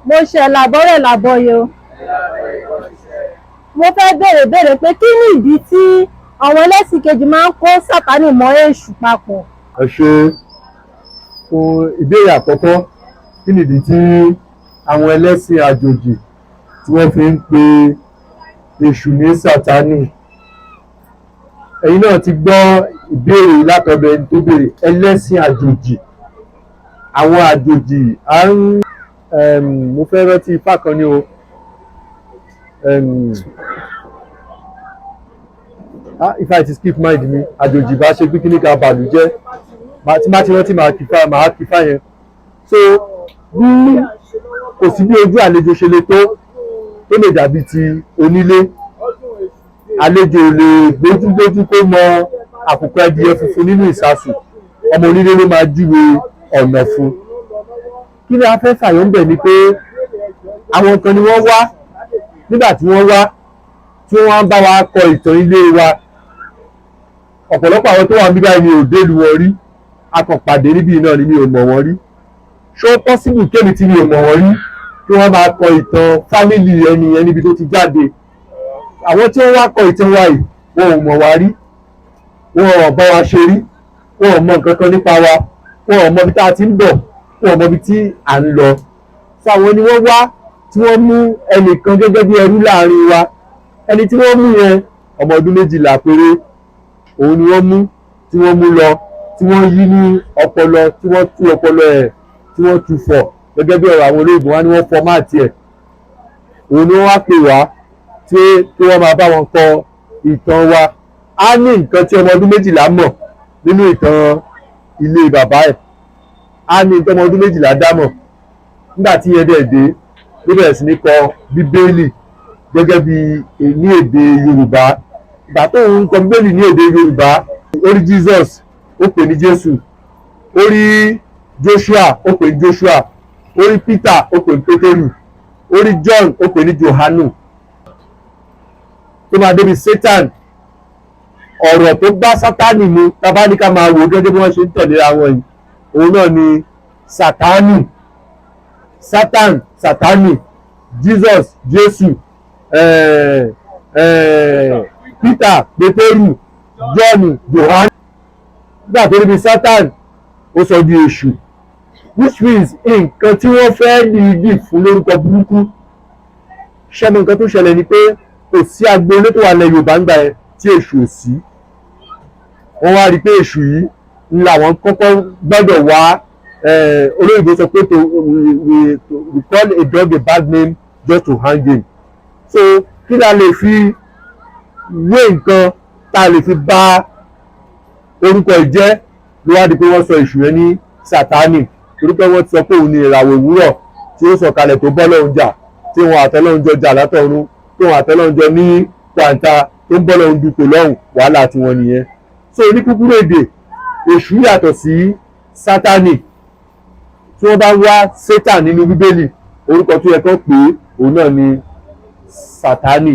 mo ṣe làbọ́rẹ̀ làbọ́yé o. Mo fẹ́ béèrè pé kí ni ìdí tí àwọn ẹlẹ́sìn kejì máa ń kó Sátánì mọ́ èṣù papọ̀? Ẹ ṣe fún ìbéèrè àkọ́kọ́, kí ni ìdí tí àwọn ẹlẹ́sìn àjòjì tí wọ́n fi ń pe èṣù ní Sátánì? Ẹ̀yin náà ti gbọ́ ìbéèrè látọ̀dọ̀ ẹni tó béèrè ẹlẹ́sìn àjòjì. Àwọn àjòjì mo fẹ́ rántí ifá kan ní o. If I skip mind mi, àjòjì bá ṣe pé kí ní ká bàlújẹ́, tí má ti rántí màá kí fá yẹn. So bí kò sí bí ojú àlejò ṣe le tó lè dàbí ti onílé. Àlejò lè gbójúgbójú kó mọ àkùkọ adìyẹ funfun nínú ìsasùn, ọmọ onílé ló máa júwe ọ̀nà fún. Kí ni a fẹ́ fàyọ ń bẹ̀ ni pé àwọn kan ni wọ́n wá, nígbà tí wọ́n wá tí wọ́n bá wa kọ ìtàn ilé wa. Ọ̀pọ̀lọpọ̀ àwọn tó wà níbí báyìí ni ò dé ìlú wọn rí, a kàn pàdé níbí náà ni mi ò mọ̀ wọ́n rí. Ṣó pọ́sibù kémi tí mi ò mọ̀ wọ́n rí kí wọ́n máa kọ ìtàn fámìlì ẹni yẹn níbi tó ti jáde? Àwọn tí wọ́n wá kọ ìtàn wa yìí wọn ò mọ̀ wá rí, wọn ò bá wa ṣe rí, wọn ò mọ nǹkan kan nípa wa, wọn ò mọ ibi tá a ti ń bọ̀, wọn ò mọ ibi tí à ń lọ. So àwọn ni wọ́n wá tí wọ́n mú ẹnìkan gẹ́gẹ́ bí ẹrú láàrin wa. Ẹni tí wọ́n mú yẹn ọmọ ọdún 12 péré, òun ni wọ́n mú, tí wọ́n mú lọ, tí wọ́n yí ní ọpọlọ, tí wọ́n tú ọpọlọ ẹ̀, tí wọ́n tú fọ̀ gẹ́gẹ́ bí ọ̀rọ̀ àwọn olóyìnbó wá ní wọ́n fọ́máàtì ẹ̀. Òun ni wọ́n wá pè wá tí wọ́n máa bá wọn kọ ìtàn wa. Á ní nǹkan tí ọmọ ọdún 12 mọ̀ nínú ìtàn ilé bàbá ẹ̀, á ní nǹkan ọmọ ọdún 12 dámọ̀. Nígbà tí yẹn dẹ̀ dé ló bẹ̀rẹ̀ sí ní kọ bíbélì gẹ́gẹ́ bí ní èdè Yorùbá. Ìgbà tó ń kọ bíbélì ní èdè Yorùbá, ó rí Jesus, ó pè ní Jésù, ó rí Joshua, ó pè ní Joshua, ó rí Peter, ó pè ní Pétérù, ó rí John, ó pè ní Johanu. Tó máa débi Satan, ọ̀rọ̀ tó bá Sátánì mu tábà ní ká máa wò gẹ́gẹ́ bí wọ́n ṣe ń tẹ̀lé àwọn yìí, òun náà ni Sátánì, Satan, Sátánì, Jesus, Jésù, Peter, Pétérù, John, Johanu. Nígbà tó débi Satan, ó sọ di èṣù, which means nǹkan tí wọ́n fẹ́ dìídì fún lórúkọ burúkú. Ṣẹ́mi nǹkan tó ṣẹlẹ̀ ni pé kò sí agboolé tó wà ní Yorùbá ń gbà ẹ tí èṣù ò sí. Wọ́n wá rí i pé èṣù yìí ń làwọn kọ́kọ́ gbọ́dọ̀ wá. Olóyìnbó sọ pé we call a dog a bad name just to hang him. So kí la lè fi wé nǹkan tá a lè fi bá orúkọ ìjẹ́ ló wá di pé wọ́n sọ èṣù yẹn ní Sátánì, torí pé wọ́n ti sọ pé òun ni ìràwọ̀ òwúrọ̀ tí ó sọ̀kalẹ̀ tó bọ́ lọ́hùn jà, tí wọn àtọ́lọ́hun jọ jà látọ̀run, tí wọn àtọ́lọ́hun jọ ní kwanta tó ń bọ́ lọ́hùn dupò lọ́hùn, wàhálà tiwọn nìyẹn. So ní kúkúrú èdè, èṣù yàtọ̀ sí Sátánì. Tí wọ́n bá wá Satan nínú Bíbélì, orúkọ tó yẹ kó pè é òun náà ni Sátánì,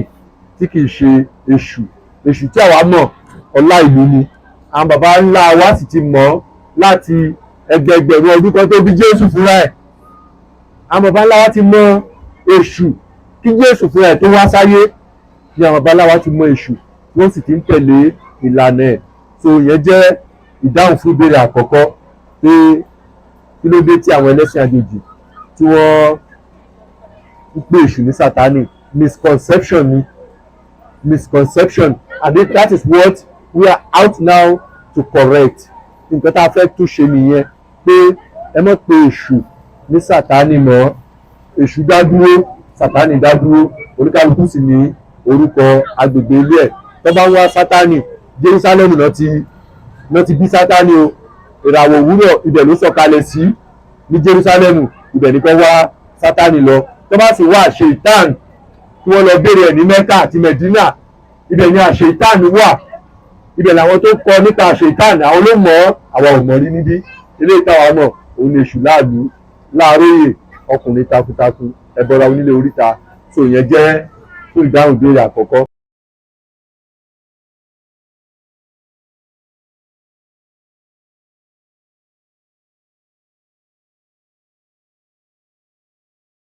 tí kìí ṣe èṣù. Èṣù tí àwa mọ̀ ọlá ìlú ni, àwọn bàbá ńlá wa sì ti mọ̀ láti ẹgbẹgbẹ̀rún ọdún kan tó bí Jésù fúnra ẹ̀. Àwọn bàbá ńlá wa ti mọ̀ èṣù kí Jésù fúnra ẹ̀ tó wá sáyé, ni àwọn bàbá ńlá wa ti mọ̀ èṣù, wọ́n sì ti ń tẹ̀lé ìlànà ẹ̀. So ìyẹn jẹ́ ìdáhùn fún ìbéèrè àkọ́kọ́ pé kí ló dé tí àwọn ẹlẹ́sìn àjèjì tí wọ́n ń pè èṣù ní Sátánì. Misconception ni, misconception, and that is what we are out now to correct. Nǹkan tá a fẹ́ túnṣe nìyẹn, pé ẹ má pè èṣù ní Sátánì mọ́. Èṣù dá dúró, Sátánì dá dúró, oníkálukú sì ní orúkọ agbègbè ilé ẹ̀. Tó bá ń wá Sátánì, Jerúsálẹ́mù náà ti bí Sátánì o. Ìràwọ̀ òwúrọ̀ ibẹ̀ ló sọ̀kalẹ̀ sí ní Jerúsálẹ́mù, ibẹ̀ ní kó wá Sátánì lọ. Tó bá sì wá Ṣètán tí wọ́n lọ béèrè ẹ̀ ní Mẹ́kà àti Mẹ̀dínà, ibẹ̀ ni Ṣètán wà. Ibẹ̀ làwọn tó kọ nípa Ṣètán, àwọn ló mọ̀ ọ́, àwa ò mọ̀ rí níbí. Ilé ìtawà náà òun ni èṣù láàlú, láàróyè, ọkùnrin takuntakun, ẹbọra onílé oríta. So ìyẹn jẹ́ fún ìdáhùn ìbéèrè àkọ́kọ́.